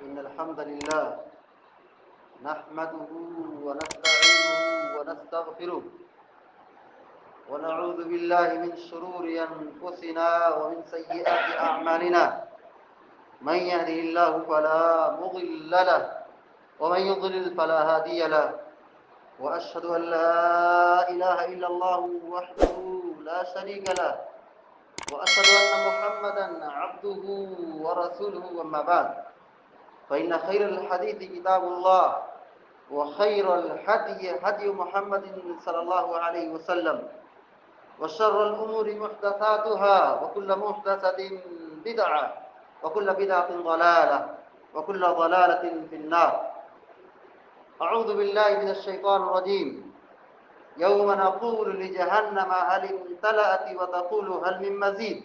إن الحمد لله نحمده ونستعينه ونستغفره ونعوذ بالله من شرور أنفسنا ومن سيئات أعمالنا من يهده الله فلا مضل له ومن يضلل فلا هادي له وأشهد أن لا إله إلا الله وحده لا شريك له وأشهد أن محمدا عبده ورسوله أما بعد فإن خير الحديث كتاب الله وخير الهدي هدي محمد صلى الله عليه وسلم وشر الأمور محدثاتها وكل محدثة بدعة وكل بدعة ضلالة وكل ضلالة في النار. أعوذ بالله من الشيطان الرجيم. يوم نقول لجهنم هل امتلأت وتقول هل من مزيد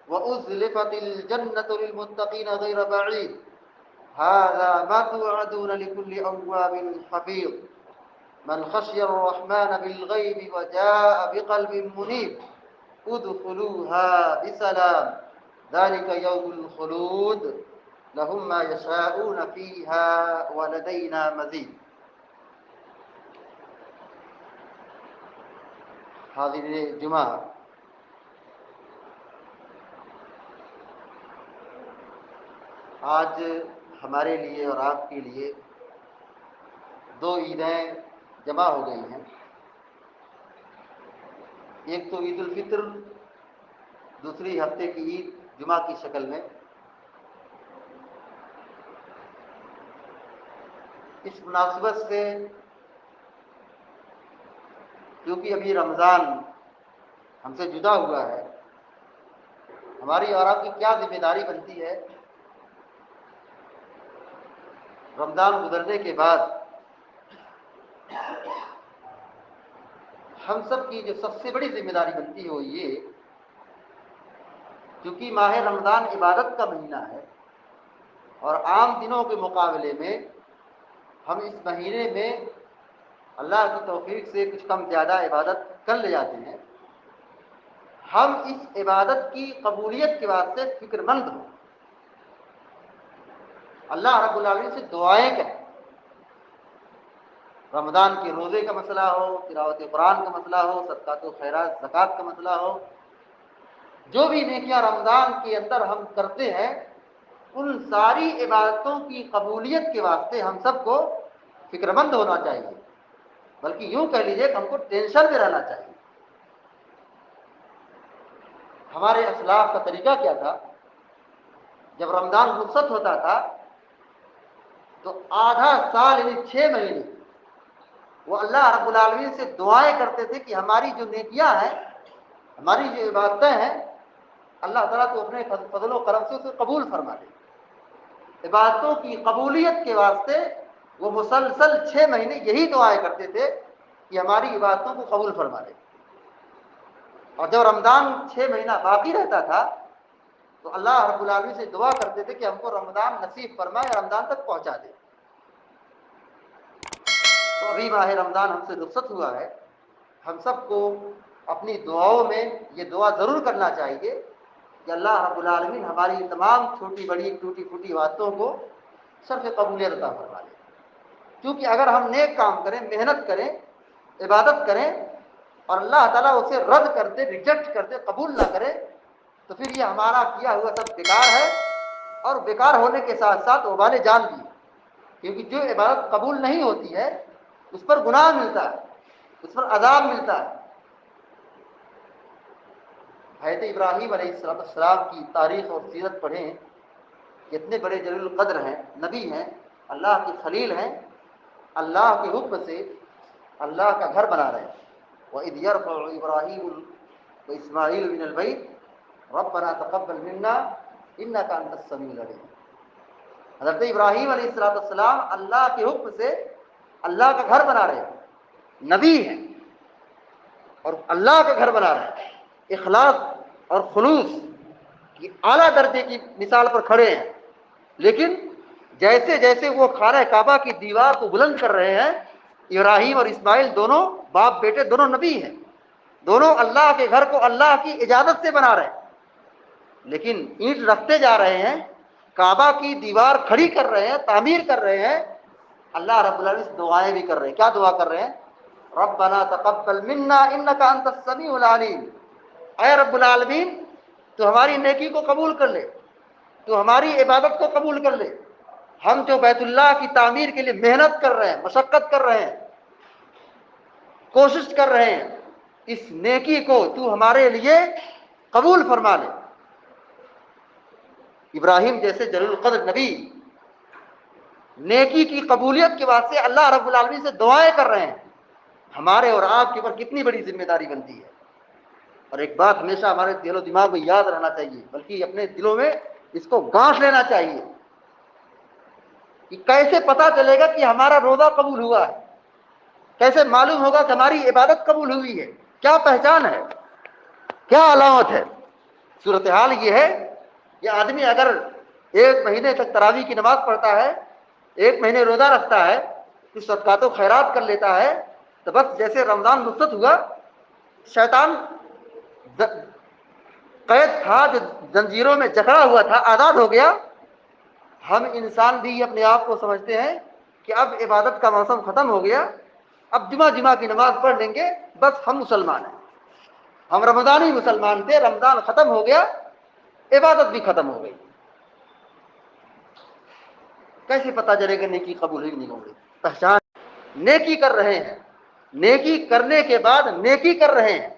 وأزلفت الجنة للمتقين غير بعيد هذا ما توعدون لكل أواب حفيظ من خشي الرحمن بالغيب وجاء بقلب منيب ادخلوها بسلام ذلك يوم الخلود لهم ما يشاءون فيها ولدينا مزيد. حاضرین جمعہ، آج ہمارے لیے اور آپ کے لیے دو عیدیں جمع ہو گئی ہیں. ایک تو عید الفطر، دوسری ہفتے کی عید جمعہ کی شکل میں. اس مناسبت سے کیونکہ ابھی رمضان ہم سے جدا ہوا ہے، ہماری اور آپ کی کیا ذمہ داری بنتی ہے رمضان گزرنے کے بعد ہم سب کی جو سب سے بڑی ذمہ داری بنتی ہے وہ یہ، کیونکہ ماہ رمضان عبادت کا مہینہ ہے اور عام دنوں کے مقابلے میں ہم اس مہینے میں اللہ کی توفیق سے کچھ کم زیادہ عبادت کر لے جاتے ہیں. ہم اس عبادت کی قبولیت کے واسطے فکر مند ہوں، اللہ رب العالمین سے دعائیں کریں. رمضان کے روزے کا مسئلہ ہو، تلاوت قرآن کا مسئلہ ہو، صدقات و خیرات زکوٰۃ کا مسئلہ ہو، جو بھی نیکیاں رمضان کے اندر ہم کرتے ہیں ان ساری عبادتوں کی قبولیت کے واسطے ہم سب کو فکر مند ہونا چاہیے، بلکہ یوں کہہ لیجیے کہ ہم کو ٹینشن میں رہنا چاہیے. ہمارے اسلاف کا طریقہ کیا تھا؟ جب رمضان رخصت ہوتا تھا تو آدھا سال یعنی 6 مہینے وہ اللہ رب العالمین سے دعائیں کرتے تھے کہ ہماری جو نیکیاں ہیں، ہماری جو عبادتیں ہیں، اللہ تعالیٰ تو اپنے فضل و کرم سے اسے قبول فرما دے. عبادتوں کی قبولیت کے واسطے وہ مسلسل 6 مہینے یہی دعائیں کرتے تھے کہ ہماری عبادتوں کو قبول فرما دے. اور جب رمضان 6 مہینہ باقی رہتا تھا تو اللہ رب العالمین سے دعا کرتے تھے کہ ہم کو رمضان نصیب فرمائے، رمضان تک پہنچا دے. تو ابھی ماہ رمضان ہم سے رخصت ہوا ہے، ہم سب کو اپنی دعاؤں میں یہ دعا ضرور کرنا چاہیے کہ اللہ رب العالمین ہماری تمام چھوٹی بڑی ٹوٹی پھوٹی باتوں کو سب سے قبولیت عطا فرما دے. کیونکہ اگر ہم نیک کام کریں، محنت کریں، عبادت کریں اور اللہ تعالیٰ اسے رد کر دے، ریجیکٹ کر دے، قبول نہ کرے، تو پھر یہ ہمارا کیا ہوا سب بیکار ہے، اور بیکار ہونے کے ساتھ ساتھ وبال جان بھی. کیونکہ جو عبادت قبول نہیں ہوتی ہے اس پر گناہ ملتا ہے، اس پر عذاب ملتا ہے. حضرت ابراہیم علیہ السلام کی تاریخ اور سیرت پڑھیں، کتنے بڑے جلیل القدر ہیں، نبی ہیں، اللہ کے خلیل ہیں. اللہ کے حکم سے اللہ کا گھر بنا رہے ہیں. وَإِذْ يَرْفَعُ إِبْرَاهِيمُ وَإِسْمَاعِيلُ مِنَ الْبَيْتِ رَبَّنَا تَقَبَّلْ مِنَّا إِنَّكَ أَنْتَ السَّمِيعُ الْعَلِيمُ. حضرت ابراہیم علیہ السلام اللہ کے حکم سے اللہ کا گھر بنا رہے ہیں، نبی ہیں اور اللہ کا گھر بنا رہے ہیں. اخلاص اور خلوص کی اعلیٰ درجے کی مثال پر کھڑے ہیں. لیکن جیسے جیسے وہ خانہ کعبہ کی دیوار کو بلند کر رہے ہیں، ابراہیم اور اسماعیل دونوں باپ بیٹے دونوں نبی ہیں، دونوں اللہ کے گھر کو اللہ کی اجازت سے بنا رہے ہیں. لیکن اینٹ رکھتے جا رہے ہیں، کعبہ کی دیوار کھڑی کر رہے ہیں، تعمیر کر رہے ہیں، اللہ رب العالمین سے دعائیں بھی کر رہے ہیں. کیا دعا کر رہے ہیں؟ ربنا تقبل منا انک انت السمیع العلیم. اے رب العالمین تو ہماری نیکی کو قبول کر لے، تو ہماری عبادت کو قبول کر لے. ہم جو بیت اللہ کی تعمیر کے لیے محنت کر رہے ہیں، مشقت کر رہے ہیں، کوشش کر رہے ہیں، اس نیکی کو تو ہمارے لیے قبول فرما لے. ابراہیم جیسے جلیل القدر نبی نیکی کی قبولیت کے واسطے اللہ رب العالمین سے دعائیں کر رہے ہیں. ہمارے اور آپ کے اوپر کتنی بڑی ذمہ داری بنتی ہے. اور ایک بات ہمیشہ ہمارے دل و دماغ میں یاد رہنا چاہیے، بلکہ اپنے دلوں میں اس کو گانٹھ لینا چاہیے کہ کیسے پتہ چلے گا کہ ہمارا روزہ قبول ہوا ہے، کیسے معلوم ہوگا کہ ہماری عبادت قبول ہوئی ہے، کیا پہچان ہے، کیا علامت ہے. صورتحال یہ ہے کہ آدمی اگر 1 مہینے تک تراویح کی نماز پڑھتا ہے، 1 مہینے روزہ رکھتا ہے، کچھ صدقات و خیرات کر لیتا ہے، تو بس جیسے رمضان رخصت ہوا، شیطان قید تھا جو زنجیروں میں جکڑا ہوا تھا، آزاد ہو گیا. ہم انسان بھی اپنے آپ کو سمجھتے ہیں کہ اب عبادت کا موسم ختم ہو گیا، اب جمعہ کی نماز پڑھ لیں گے، بس ہم مسلمان ہیں. ہم رمضانی مسلمان تھے، رمضان ختم ہو گیا، عبادت بھی ختم ہو گئی. کیسے پتہ چلے گا نیکی قبول ہوئی نہیں ہوگی؟ پہچان نیکی کر رہے ہیں، نیکی کرنے کے بعد نیکی کر رہے ہیں،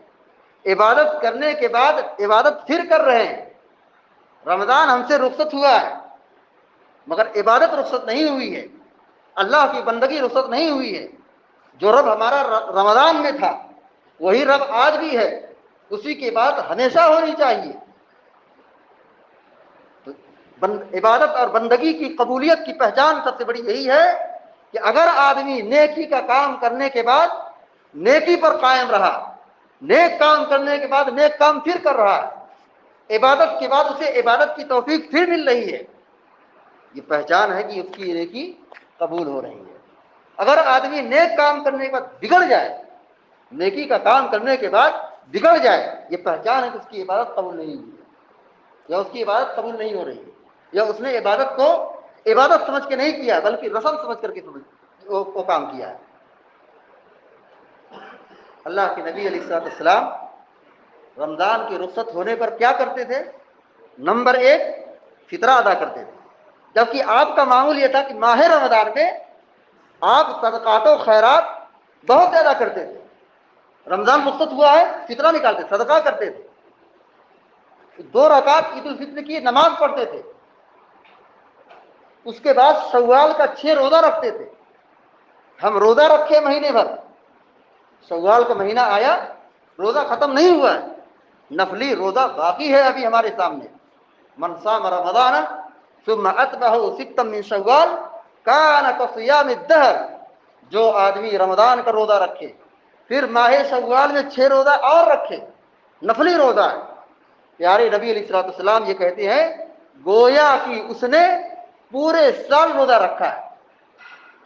عبادت کرنے کے بعد عبادت پھر کر رہے ہیں. رمضان ہم سے رخصت ہوا ہے مگر عبادت رخصت نہیں ہوئی ہے، اللہ کی بندگی رخصت نہیں ہوئی ہے. جو رب ہمارا رمضان میں تھا وہی رب آج بھی ہے، اسی کی بات ہمیشہ ہونی چاہیے. عبادت اور بندگی کی قبولیت کی پہچان سب سے بڑی یہی ہے کہ اگر آدمی نیکی کا کام کرنے کے بعد نیکی پر قائم رہا، نیک کام کرنے کے بعد نیک کام پھر کر رہا ہے، عبادت کے بعد اسے عبادت کی توفیق پھر مل رہی ہے، یہ پہچان ہے کہ اس کی نیکی قبول ہو رہی ہے. اگر آدمی نیک کام کرنے کے بعد بگڑ جائے، نیکی کا کام کرنے کے بعد بگڑ جائے، یہ پہچان ہے کہ اس کی عبادت قبول نہیں ہوئی ہے، یا اس کی عبادت قبول نہیں ہو رہی ہے، یا اس نے عبادت کو عبادت سمجھ کے نہیں کیا بلکہ رسم سمجھ کر کے وہ کام کیا ہے. اللہ کے نبی علیہ السلام رمضان کی رخصت ہونے پر کیا کرتے تھے؟ نمبر 1 فطرہ ادا کرتے تھے. جبکہ آپ کا معمول یہ تھا کہ ماہ رمضان میں آپ صدقات و خیرات بہت زیادہ کرتے تھے. رمضان رخصت ہوا ہے، فطرہ نکالتے، صدقہ کرتے تھے، 2 رکعت عید الفطر کی نماز پڑھتے تھے، اس کے بعد شوال کا 6 روزہ رکھتے تھے. ہم روزہ رکھے مہینے بھر، شوال کا مہینہ آیا، روزہ ختم نہیں ہوا ہے، نفلی روزہ باقی ہے ابھی ہمارے سامنے. من صام رمضان ثم اتبعه ستا من شوال کان کصیام الدہر. جو آدمی رمضان کا روزہ رکھے پھر ماہ شوال میں 6 روزہ اور رکھے، نفلی روزہ ہے، پیارے نبی علیہ السلام یہ کہتے ہیں گویا کہ اس نے پورے سال روزہ رکھا ہے.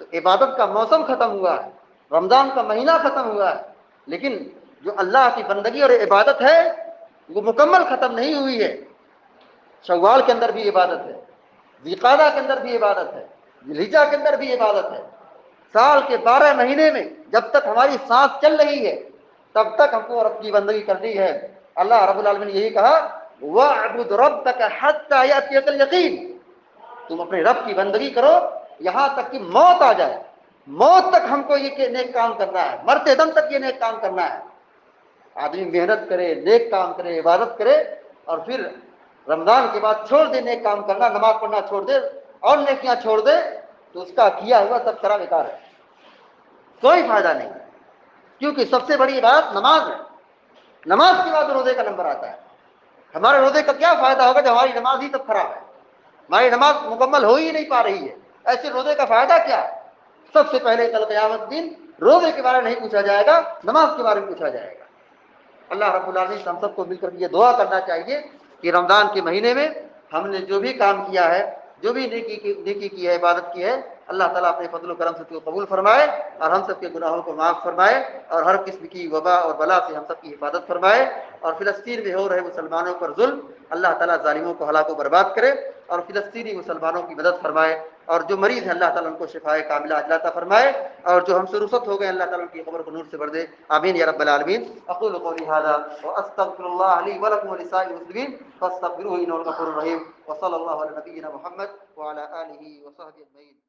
تو عبادت کا موسم ختم ہوا ہے، رمضان کا مہینہ ختم ہوا ہے، لیکن جو اللہ کی بندگی اور عبادت ہے وہ مکمل ختم نہیں ہوئی ہے. شوال کے اندر بھی عبادت ہے، ذوالقعدہ کے اندر بھی عبادت ہے، ذوالحجہ کے اندر بھی عبادت ہے. سال کے 12 مہینے میں جب تک ہماری سانس چل رہی ہے تب تک ہم کو رب کی بندگی کرنی ہے. اللہ رب العالمین نے یہی کہا وَاعْبُدْ رَبَّكَ حَتَّى يَأْتِيَكَ الْيَقِينُ. تم اپنے رب کی بندگی کرو یہاں تک کہ موت آ جائے. موت تک ہم کو یہ نیک کام کرنا ہے، مرتے دم تک یہ نیک کام کرنا ہے. آدمی محنت کرے، نیک کام کرے، عبادت کرے، اور پھر رمضان کے بعد چھوڑ دے نیک کام کرنا، نماز پڑھنا چھوڑ دے اور نیکیاں چھوڑ دے، تو اس کا کیا ہوا سب سرا بیکار ہے، کوئی فائدہ نہیں. کیونکہ سب سے بڑی بات نماز ہے، نماز کے بعد روزے کا نمبر آتا ہے. ہمارے روزے کا کیا فائدہ ہوگا جب ہماری نماز ہی تب خراب ہے، ہماری نماز مکمل ہو ہی نہیں پا رہی ہے، ایسے روزے کا فائدہ کیا ہے؟ سب سے پہلے کل قیامت دن روزے کے بارے میں نہیں پوچھا جائے گا، نماز کے بارے میں پوچھا جائے گا. اللہ رب العالمین ہم سب کو مل کر یہ دعا کرنا چاہیے کہ رمضان کے مہینے میں ہم نے جو بھی کام کیا ہے جو بھی نیکی کی ہے، عبادت کی ہے، اللہ تعالیٰ اپنے فضل و کرم سے تو قبول فرمائے اور ہم سب کے گناہوں کو معاف فرمائے اور ہر قسم کی وبا اور بلا سے ہم سب کی حفاظت فرمائے، اور فلسطین میں ہو رہے مسلمانوں پر ظلم اللہ تعالیٰ ظالموں کو ہلاک و برباد کرے اور فلسطینی مسلمانوں کی مدد فرمائے، اور جو مریض ہیں اللہ تعالیٰ ان کو شفائے کاملہ عاجلہ فرمائے، اور جو ہم سے رخصت ہو گئے اللہ تعالیٰ ان کی قبر کو نور سے بھر دے، آمین یا رب العالمین۔ اقول قولی هذا واستغفر الله لي ولكم ولسائر المسلمين فاستغفروه انه الغفور الرحيم، وصلى الله على نبينا محمد وعلى اله وصحبه اجمعين۔